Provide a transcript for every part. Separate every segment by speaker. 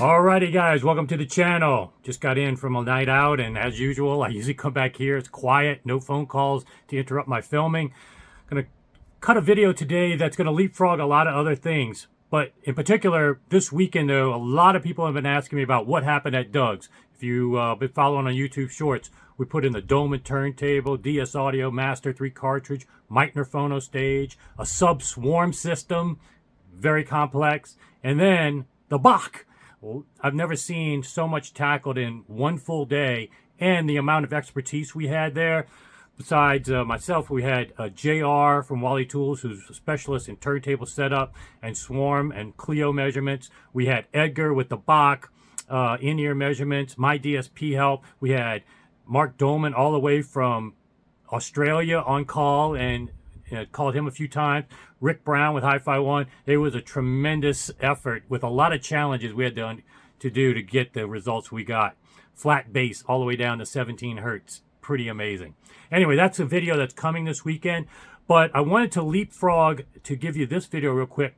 Speaker 1: Alrighty guys, welcome to the channel. Just got in from a night out, and as usual, I usually come back here. It's quiet, no phone calls to interrupt my filming. Gonna cut a video today that's gonna leapfrog a lot of other things. But in particular, this weekend though, a lot of people have been asking me about what happened at Doug's. If you've been following on YouTube Shorts, we put in the dome and turntable, DS Audio Master 3 cartridge, Meitner phono stage, a sub-swarm system, very complex, and then the Bach. Well, I've never seen so much tackled in one full day, and the amount of expertise we had there. Besides myself, we had JR from Wally Tools, who's a specialist in turntable setup and swarm and Clio measurements. We had Edgar with the Bach in-ear measurements, my DSP help. We had Mark Dolman all the way from Australia on call, and called him a few times. Rick Brown with Hi-Fi One. It was a tremendous effort with a lot of challenges we had to do to get the results we got. Flat bass all the way down to 17 hertz. Pretty amazing. Anyway, that's a video that's coming this weekend. But I wanted to leapfrog to give you this video real quick,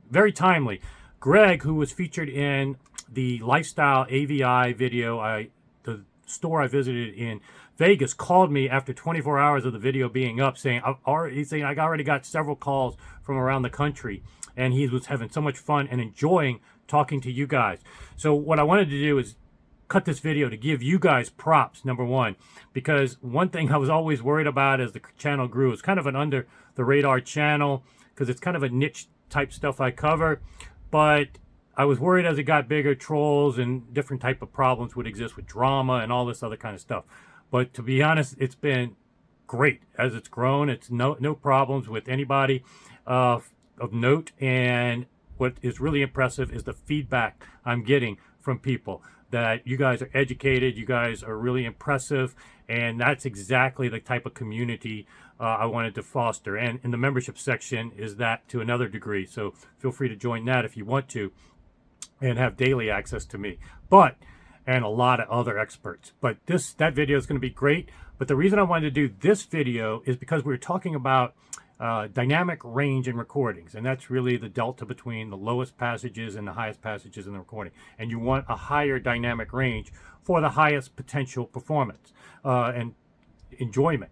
Speaker 1: very timely. Greg, who was featured in the Lifestyle AVI video, the store I visited in Vegas, called me after 24 hours of the video being up, saying I already got several calls from around the country, and he was having so much fun and enjoying talking to you guys. So what I wanted to do is cut this video to give you guys props, number one, because one thing I was always worried about as the channel grew, it's kind of an under the radar channel because it's kind of a niche type stuff I cover, but I was worried as it got bigger, trolls and different type of problems would exist with drama and all this other kind of stuff. But to be honest, it's been great as it's grown. It's no problems with anybody of note. And what is really impressive is the feedback I'm getting from people, that you guys are educated, you guys are really impressive, and that's exactly the type of community I wanted to foster. And in the membership section is that to another degree. So feel free to join that if you want to and have daily access to me. And a lot of other experts. But that video is going to be great. But the reason I wanted to do this video is because we were talking about dynamic range in recordings, and that's really the delta between the lowest passages and the highest passages in the recording. And you want a higher dynamic range for the highest potential performance and enjoyment.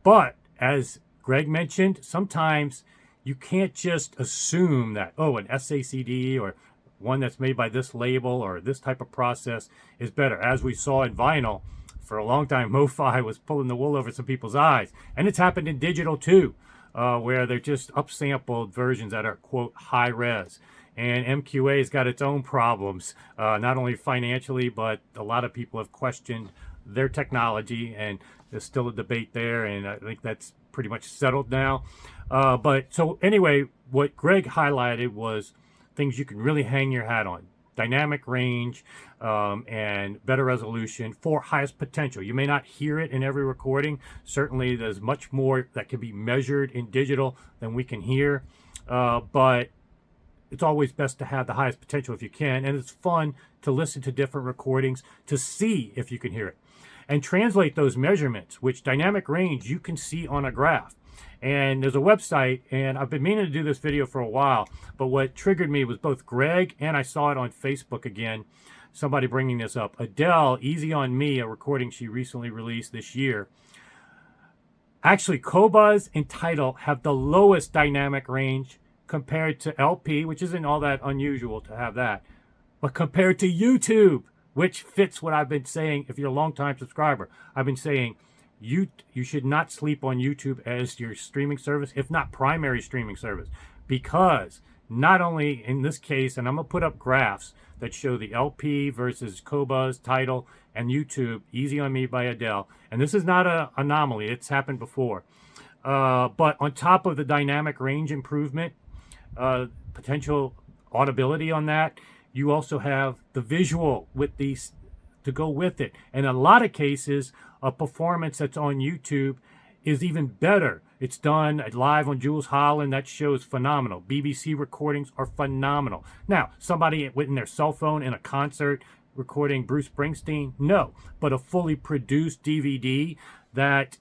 Speaker 1: But as Greg mentioned, sometimes you can't just assume that, oh, an SACD or one that's made by this label or this type of process is better. As we saw in vinyl, for a long time, MoFi was pulling the wool over some people's eyes. And it's happened in digital too, where they're just upsampled versions that are, quote, high res. And MQA's got its own problems, not only financially, but a lot of people have questioned their technology, and there's still a debate there, and I think that's pretty much settled now. But so anyway, what Greg highlighted was things you can really hang your hat on. Dynamic range and better resolution for highest potential. You may not hear it in every recording. Certainly there's much more that can be measured in digital than we can hear. But it's always best to have the highest potential if you can. And it's fun to listen to different recordings to see if you can hear it. And translate those measurements, which dynamic range you can see on a graph. And there's a website, and I've been meaning to do this video for a while, but what triggered me was both Greg and I saw it on Facebook again, somebody bringing this up. Adele, Easy on Me, a recording she recently released this year. Actually, Qobuz and Tidal have the lowest dynamic range compared to LP, which isn't all that unusual to have that, but compared to YouTube, which fits what I've been saying. If you're a long-time subscriber, I've been saying you should not sleep on YouTube as your streaming service, if not primary streaming service, because not only in this case, and I'm going to put up graphs that show the LP versus Qobuz, Tidal, and YouTube, Easy on Me by Adele. And this is not an anomaly. It's happened before. But on top of the dynamic range improvement, potential audibility on that, you also have the visual with these to go with it. And in a lot of cases, a performance that's on YouTube is even better. It's done live on Jules Holland. That show is phenomenal. BBC recordings are phenomenal. Now, somebody with their cell phone in a concert recording Bruce Springsteen, no. But a fully produced DVD that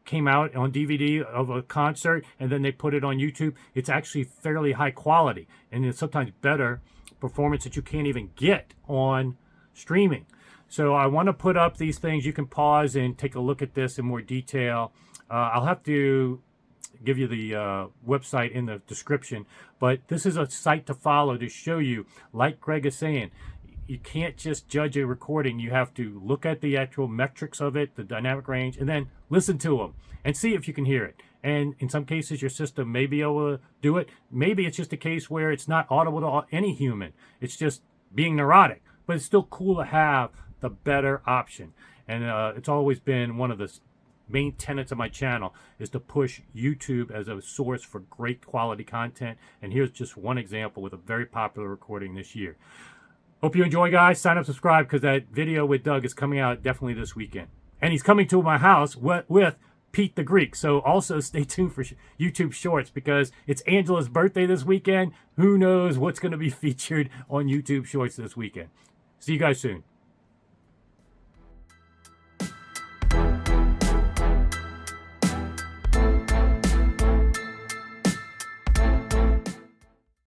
Speaker 1: came out on DVD of a concert and then they put it on YouTube, it's actually fairly high quality and it's sometimes better performance that you can't even get on streaming. So I want to put up these things. You can pause and take a look at this in more detail. I'll have to give you the website in the description, but this is a site to follow to show you, like Greg is saying, you can't just judge a recording. You have to look at the actual metrics of it, the dynamic range, and then listen to them and see if you can hear it. And in some cases, your system may be able to do it. Maybe it's just a case where it's not audible to any human. It's just being neurotic, but it's still cool to have the better option. And it's always been one of the main tenets of my channel is to push YouTube as a source for great quality content. And here's just one example with a very popular recording this year. Hope you enjoy, guys. Sign up, subscribe, because that video with Doug is coming out definitely this weekend. And he's coming to my house with Pete the Greek. So also stay tuned for YouTube Shorts, because it's Angela's birthday this weekend. Who knows what's going to be featured on YouTube Shorts this weekend. See you guys soon.